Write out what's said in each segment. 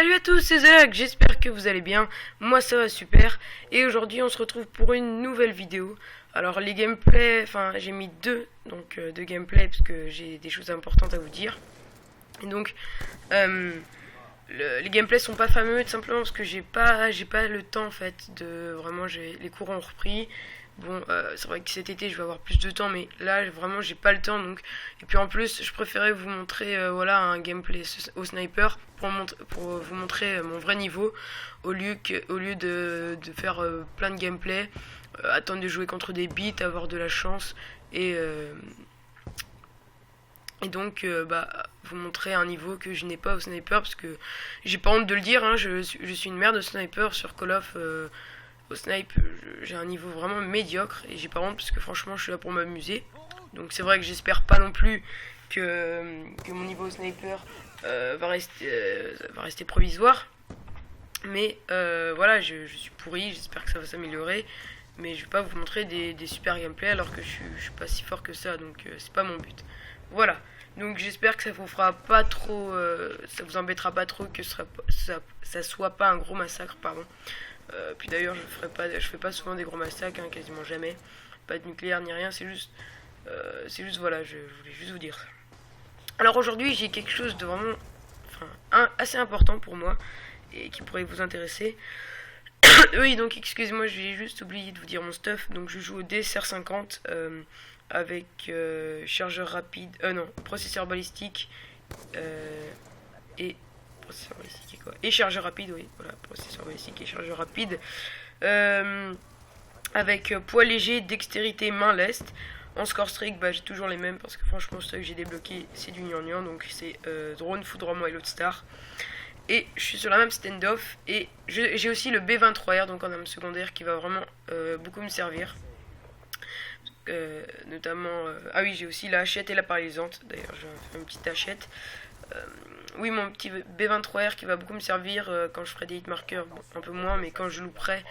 Salut à tous, c'est Zach, j'espère que vous allez bien, moi ça va super, et aujourd'hui on se retrouve pour une nouvelle vidéo. Alors les gameplays, enfin j'ai mis deux gameplays parce que j'ai des choses importantes à vous dire. Et donc les gameplays sont pas fameux tout simplement parce que j'ai pas le temps en fait de vraiment, les cours ont repris. Bon, c'est vrai que cet été je vais avoir plus de temps, mais là vraiment j'ai pas le temps. Donc, et puis en plus, je préférais vous montrer voilà, un gameplay au sniper pour vous montrer mon vrai niveau au lieu de faire plein de gameplay, attendre de jouer contre des beats, avoir de la chance et donc vous montrer un niveau que je n'ai pas au sniper parce que j'ai pas honte de le dire, hein, je suis une merde de sniper sur Call of. Au snipe, j'ai un niveau vraiment médiocre et j'ai pas honte parce que franchement je suis là pour m'amuser. Donc c'est vrai que j'espère pas non plus que mon niveau au sniper va rester provisoire. Mais voilà, je suis pourri, j'espère que ça va s'améliorer. Mais je vais pas vous montrer des super gameplays alors que je suis pas si fort que ça, donc c'est pas mon but. Voilà, donc j'espère que ça vous fera pas trop, ça vous embêtera pas trop, que ça soit pas un gros massacre, pardon. Puis d'ailleurs je fais pas souvent des gros massacres, hein, quasiment jamais. Pas de nucléaire ni rien, c'est juste voilà, je voulais juste vous dire ça. Alors aujourd'hui j'ai quelque chose de vraiment assez important pour moi et qui pourrait vous intéresser. Oui, donc excusez-moi, j'ai juste oublié de vous dire mon stuff. Donc je joue au DSR50 avec chargeur rapide, non, processeur balistique et processeur balistique et quoi, et chargeur rapide, oui, voilà, processeur balistique et chargeur rapide, avec poids léger, dextérité, main leste. En score strict, j'ai toujours les mêmes parce que franchement ceux que j'ai débloqué c'est du gnangnan, donc c'est drone, foudroiement et Loadstar. Et je suis sur la map standoff et j'ai aussi le B23R, donc en arme secondaire, qui va vraiment beaucoup me servir. Notamment, ah oui, j'ai aussi la hachette et la paralysante. D'ailleurs, j'ai fait une petite hachette. Oui, mon petit B23R qui va beaucoup me servir quand je ferai des hitmarkers, bon, un peu moins, mais quand je louperai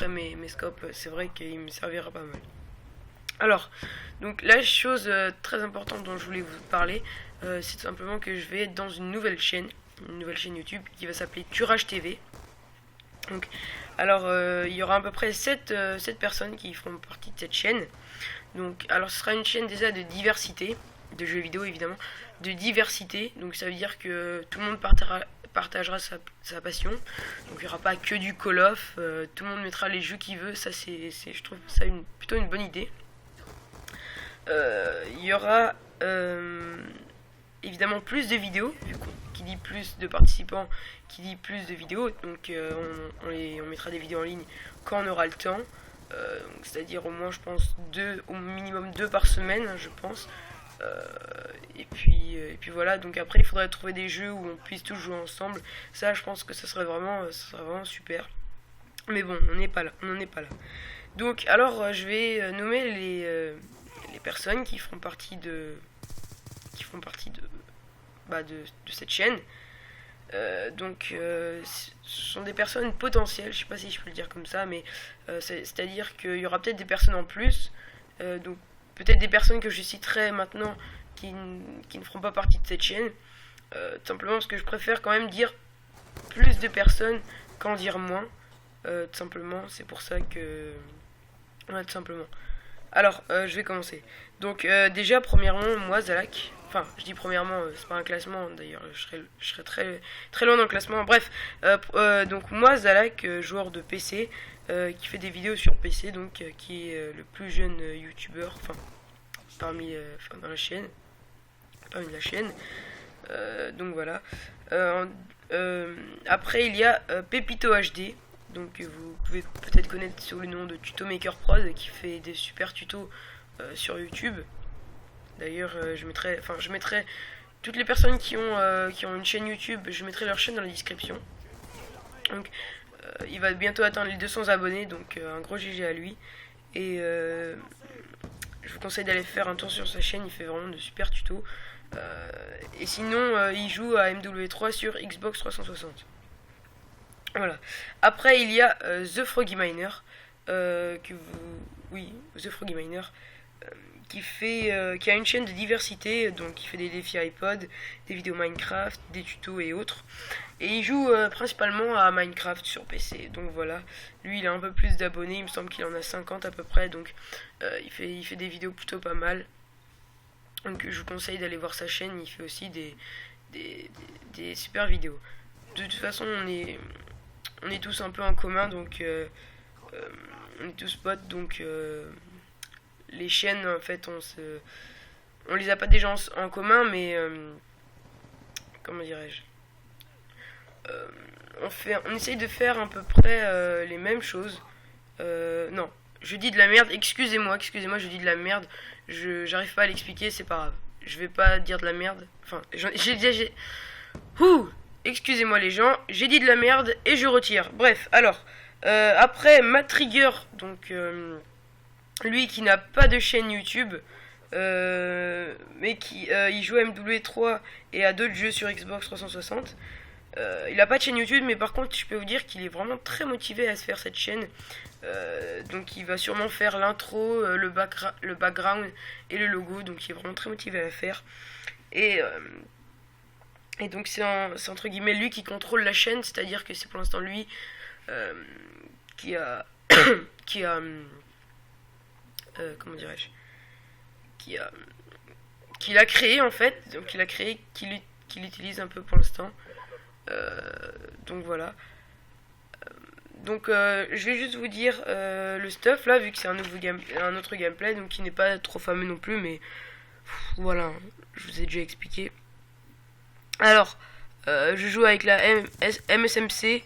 mes scopes, c'est vrai qu'il me servira pas mal. Alors, donc la chose très importante dont je voulais vous parler, c'est tout simplement que je vais être dans une nouvelle chaîne YouTube qui va s'appeler Turage TV. Donc, alors il y aura à peu près 7 personnes qui feront partie de cette chaîne. Donc, alors ce sera une chaîne déjà de diversité, de jeux vidéo évidemment, de diversité. Donc ça veut dire que tout le monde partagera sa passion. Donc il n'y aura pas que du Call of, tout le monde mettra les jeux qu'il veut. Ça je trouve ça plutôt une bonne idée. Il y aura évidemment plus de vidéos, vu qui dit plus de participants, qui dit plus de vidéos, donc on mettra des vidéos en ligne quand on aura le temps, c'est-à-dire au moins je pense au minimum 2 par semaine, je pense. Et puis voilà, donc après il faudrait trouver des jeux où on puisse tous jouer ensemble. Ça je pense que ça serait vraiment super. Mais bon, on n'en est pas là. Donc alors je vais nommer les personnes qui feront partie de cette chaîne. Ce sont des personnes potentielles, je sais pas si je peux le dire comme ça, mais c'est-à-dire qu'il y aura peut-être des personnes en plus, donc peut-être des personnes que je citerai maintenant qui ne feront pas partie de cette chaîne, tout simplement parce que je préfère quand même dire plus de personnes qu'en dire moins, tout simplement, c'est pour ça que... Ouais, tout simplement. Alors, je vais commencer. Donc, déjà, premièrement, moi, Zalak. Enfin, je dis premièrement, c'est pas un classement, d'ailleurs, je serais très, très loin dans le classement. Bref, donc, moi, Zalak, joueur de PC, qui fait des vidéos sur PC, donc, qui est le plus jeune youtubeur, dans la chaîne. Parmi la chaîne. Donc, voilà. Après, il y a Pepito HD. Donc vous pouvez peut-être connaître sous le nom de Tuto Maker Prod, qui fait des super tutos sur YouTube. D'ailleurs je mettrai toutes les personnes qui ont une chaîne YouTube, je mettrai leur chaîne dans la description. Donc il va bientôt atteindre les 200 abonnés, donc un gros GG à lui. Et je vous conseille d'aller faire un tour sur sa chaîne, il fait vraiment de super tutos. Et sinon il joue à MW3 sur Xbox 360. Voilà. Après il y a The Froggy Miner, The Froggy Miner, qui a une chaîne de diversité, donc il fait des défis iPod, des vidéos Minecraft, des tutos et autres. Et il joue principalement à Minecraft sur PC. Donc voilà, lui il a un peu plus d'abonnés, il me semble qu'il en a 50 à peu près, donc il fait des vidéos plutôt pas mal. Donc je vous conseille d'aller voir sa chaîne, il fait aussi des super vidéos. De toute façon on est tous un peu en commun, donc on est tous potes, donc les chaînes en fait on les a pas déjà en commun, mais comment dirais-je, on essaye de faire à peu près les mêmes choses. Non, je dis de la merde, excusez-moi, je dis de la merde, j'arrive pas à l'expliquer, c'est pas grave. Je vais pas dire de la merde. Enfin, excusez-moi les gens, j'ai dit de la merde et je retire. Bref, alors, après Matt Trigger, donc lui qui n'a pas de chaîne YouTube, mais qui il joue à MW3 et à d'autres jeux sur Xbox 360. Il a pas de chaîne YouTube, mais par contre je peux vous dire qu'il est vraiment très motivé à se faire cette chaîne. Donc il va sûrement faire l'intro, le background et le logo, donc il est vraiment très motivé à la faire. Et donc c'est entre guillemets lui qui contrôle la chaîne, c'est-à-dire que c'est pour l'instant lui qui a comment dirais-je, qui l'a créé en fait, donc il a créé, qu'il utilise un peu pour l'instant. Donc voilà. Donc je vais juste vous dire le stuff là, vu que c'est un autre gameplay, donc qui n'est pas trop fameux non plus, mais voilà, je vous ai déjà expliqué. Alors, je joue avec la MSMC,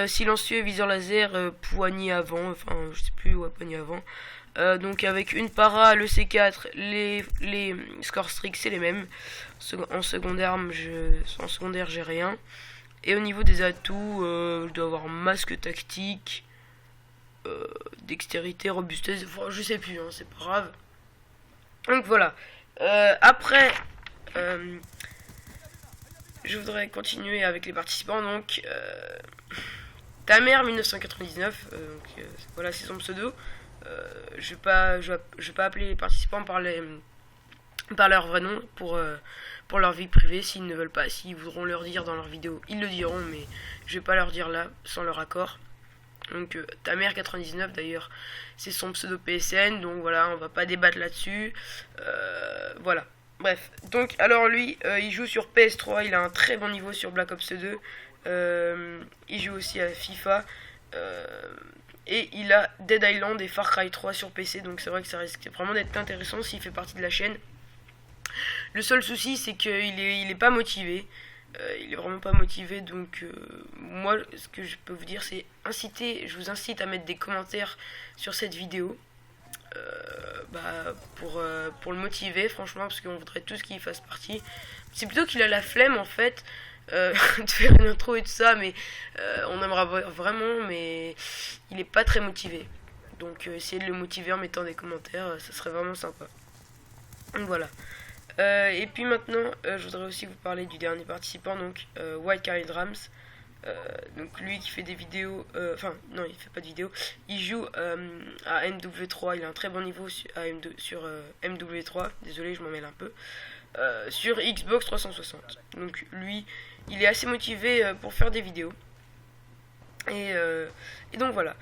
silencieux, viseur laser, poignée avant, enfin je sais plus, ouais, poignée avant. Donc avec une para, le C4, les scores stricts c'est les mêmes. En secondaire j'ai rien. Et au niveau des atouts, je dois avoir masque tactique, dextérité, robustesse, enfin, je sais plus, hein, c'est pas grave. Donc voilà. Après, je voudrais continuer avec les participants. Donc, Tamer 1999, voilà, c'est son pseudo. Je vais pas appeler les participants par leur vrai nom pour leur vie privée. S'ils ne veulent pas, s'ils voudront leur dire dans leur vidéo, ils le diront, mais je vais pas leur dire là sans leur accord. Donc Tamer 99 d'ailleurs, c'est son pseudo PSN, donc voilà, on va pas débattre là-dessus. Voilà. Bref, donc alors lui, il joue sur PS3, il a un très bon niveau sur Black Ops 2. Il joue aussi à FIFA. Et il a Dead Island et Far Cry 3 sur PC, donc c'est vrai que ça risque vraiment d'être intéressant s'il fait partie de la chaîne. Le seul souci, c'est qu'il est pas motivé. Il est vraiment pas motivé, donc moi, ce que je peux vous dire, c'est je vous incite à mettre des commentaires sur cette vidéo. Pour le motiver, franchement, parce qu'on voudrait tous qu'il fasse partie. C'est plutôt qu'il a la flemme, en fait, de faire une intro et tout ça, mais on aimerait vraiment, mais il est pas très motivé. Donc essayez de le motiver en mettant des commentaires, ça serait vraiment sympa. Donc voilà. Et puis maintenant, je voudrais aussi vous parler du dernier participant, donc White Carry Drams. Donc lui qui fait des vidéos, non, il fait pas de vidéos, il joue à MW3, il a un très bon niveau sur MW3, désolé je m'en mêle un peu, sur Xbox 360. Donc lui, il est assez motivé pour faire des vidéos. Et donc voilà.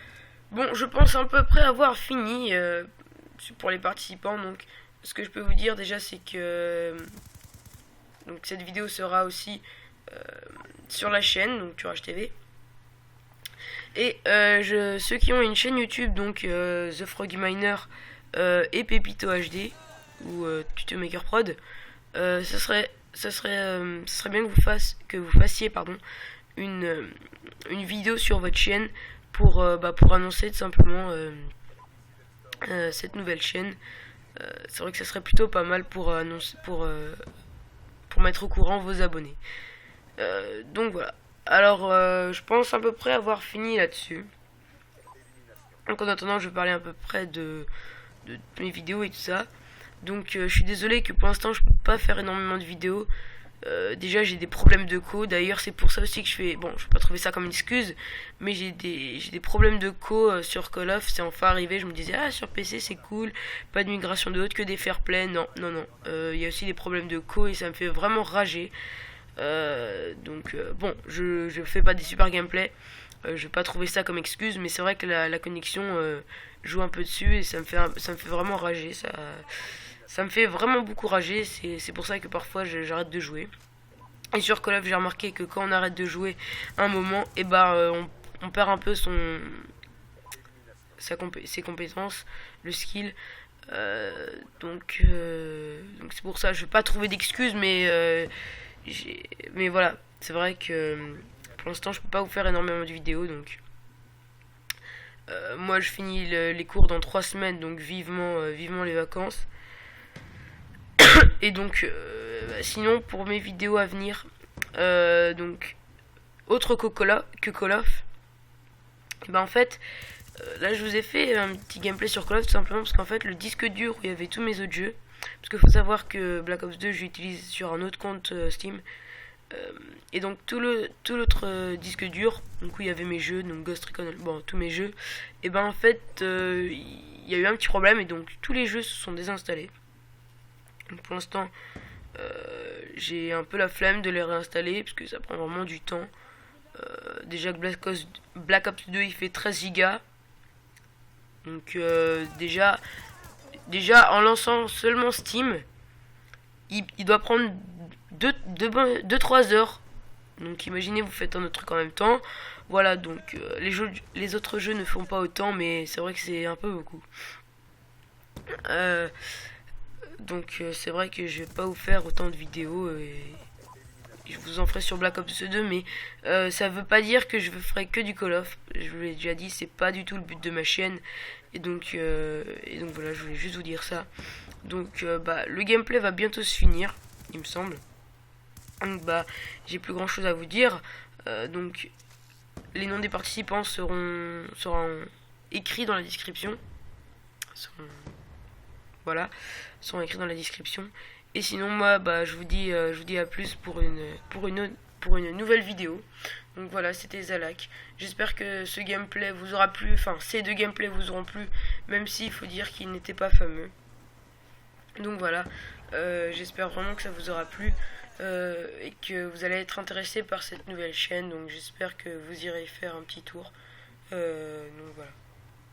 Bon, je pense à peu près avoir fini pour les participants. Donc ce que je peux vous dire déjà, c'est que donc cette vidéo sera aussi sur la chaîne, donc sur HTV. Et ceux qui ont une chaîne YouTube, donc The Froggy Miner et Pepito HD ou Tuto Maker Prod, ça serait bien que vous fassiez une vidéo sur votre chaîne pour annoncer tout simplement cette nouvelle chaîne. C'est vrai que ça serait plutôt pas mal pour annoncer, pour mettre au courant vos abonnés. Donc voilà. Alors je pense à peu près avoir fini là-dessus. Donc en attendant, je vais parler à peu près de mes vidéos et tout ça. Donc je suis désolé que pour l'instant je peux pas faire énormément de vidéos. Déjà j'ai des problèmes de co, d'ailleurs c'est pour ça aussi que je fais, bon je vais pas trouver ça comme une excuse, mais j'ai des problèmes de co sur Call of. C'est enfin arrivé, je me disais ah sur PC c'est cool, pas de migration de haute, que des fair play, non, il y a aussi des problèmes de co et ça me fait vraiment rager. Bon, je fais pas des super gameplays, je vais pas trouver ça comme excuse, mais c'est vrai que la connexion joue un peu dessus et ça me fait vraiment rager, ça me fait vraiment beaucoup rager. C'est pour ça que parfois j'arrête de jouer. Et sur Call of j'ai remarqué que quand on arrête de jouer un moment, et on perd un peu ses compétences, le skill. Donc c'est pour ça je vais pas trouver d'excuses, mais voilà, c'est vrai que pour l'instant je peux pas vous faire énormément de vidéos, donc moi je finis les cours dans 3 semaines, donc vivement les vacances. Et donc sinon pour mes vidéos à venir, donc autre que Call of, et en fait là je vous ai fait un petit gameplay sur Call of tout simplement parce qu'en fait le disque dur où il y avait tous mes autres jeux, parce qu'il faut savoir que Black Ops 2 j'utilise sur un autre compte Steam, et donc tout l'autre disque dur, donc où il y avait mes jeux, donc Ghost Recon, bon tous mes jeux, et en fait il y a eu un petit problème et donc tous les jeux se sont désinstallés. Donc pour l'instant j'ai un peu la flemme de les réinstaller parce que ça prend vraiment du temps. Déjà que Black Ops 2 il fait 13 Go, donc déjà en lançant seulement Steam il doit prendre 2-3 heures. Donc imaginez vous faites un autre truc en même temps. Voilà, donc les autres jeux ne font pas autant, mais c'est vrai que c'est un peu beaucoup. Donc c'est vrai que je vais pas vous faire autant de vidéos et je vous en ferai sur Black Ops 2, mais ça veut pas dire que je ferai que du Call of. Je vous l'ai déjà dit, c'est pas du tout le but de ma chaîne. Et donc voilà, je voulais juste vous dire ça. Donc le gameplay va bientôt se finir, il me semble. Donc j'ai plus grand chose à vous dire. Donc les noms des participants seront écrits dans la description. Seront écrits dans la description. Et sinon moi je vous dis à plus pour une nouvelle vidéo. Donc voilà, c'était Zalak. J'espère que ce gameplay vous aura plu, enfin ces deux gameplays vous auront plu, même s'il faut dire qu'ils n'étaient pas fameux. Donc voilà, j'espère vraiment que ça vous aura plu et que vous allez être intéressé par cette nouvelle chaîne. Donc j'espère que vous irez faire un petit tour. Donc voilà.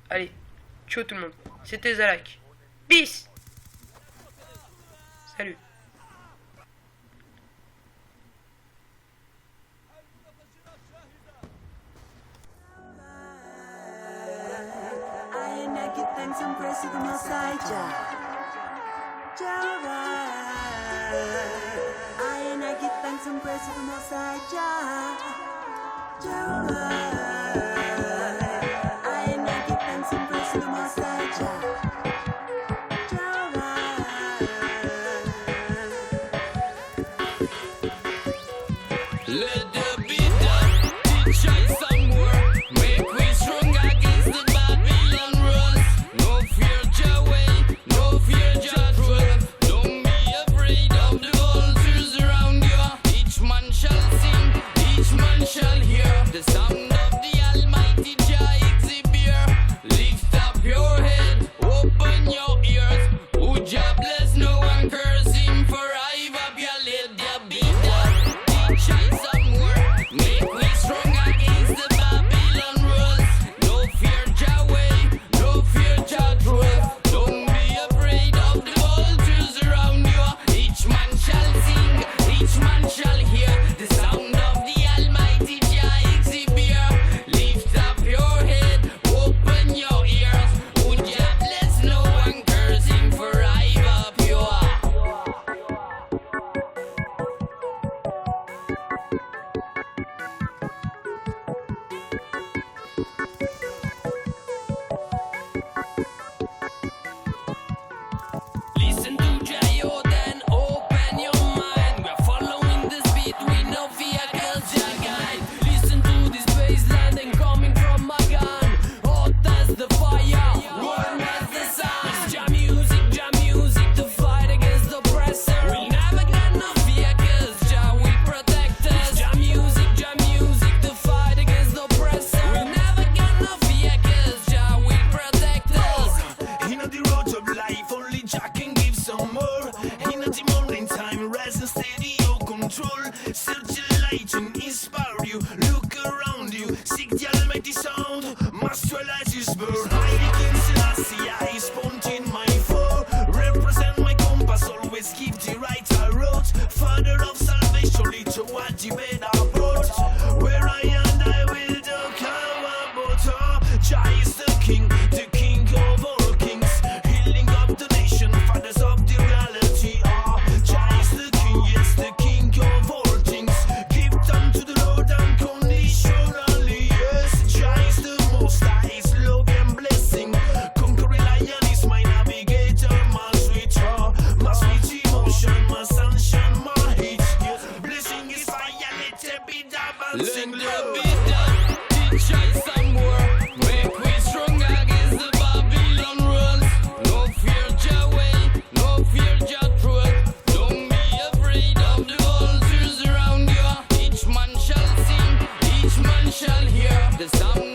Allez, ciao tout le monde. C'était Zalak. Peace. Salut. Thanks and praise to the Most High Jah. I give thanks and praise to the Most High Jah. I give thanks and praise to the Most High Jah. Let the beat done, teach us some more. Make we strong against the Babylon rules. No fear Jah way, no fear Jah truth. Don't be afraid of the vultures around you. Each man shall sing, each man shall hear the sound of the the almighty sound materialize his birth. I begin Selassie, I spawned in my foe. Represent my compass, always keep the right road. Father of salvation, lead toward the better road. Where I am, I will do Kawamoto. Jah is the king of all kings. Healing of the nation, fathers of the reality. Jah is the king, yes, the king of all things. Give them to the Lord unconditionally, yes. Jah is the most high, his love and blessing. Conquering lion is my navigator, my sweet emotion, my sunshine, my heat. Yes. Blessing is fire, let it be dancing. Let there be that, teach us some more. Make we strong against the Babylon rules. No fear Yahweh, no fear Jah truth. Don't be afraid of the vultures around you. Each man shall sing, each man shall hear the sound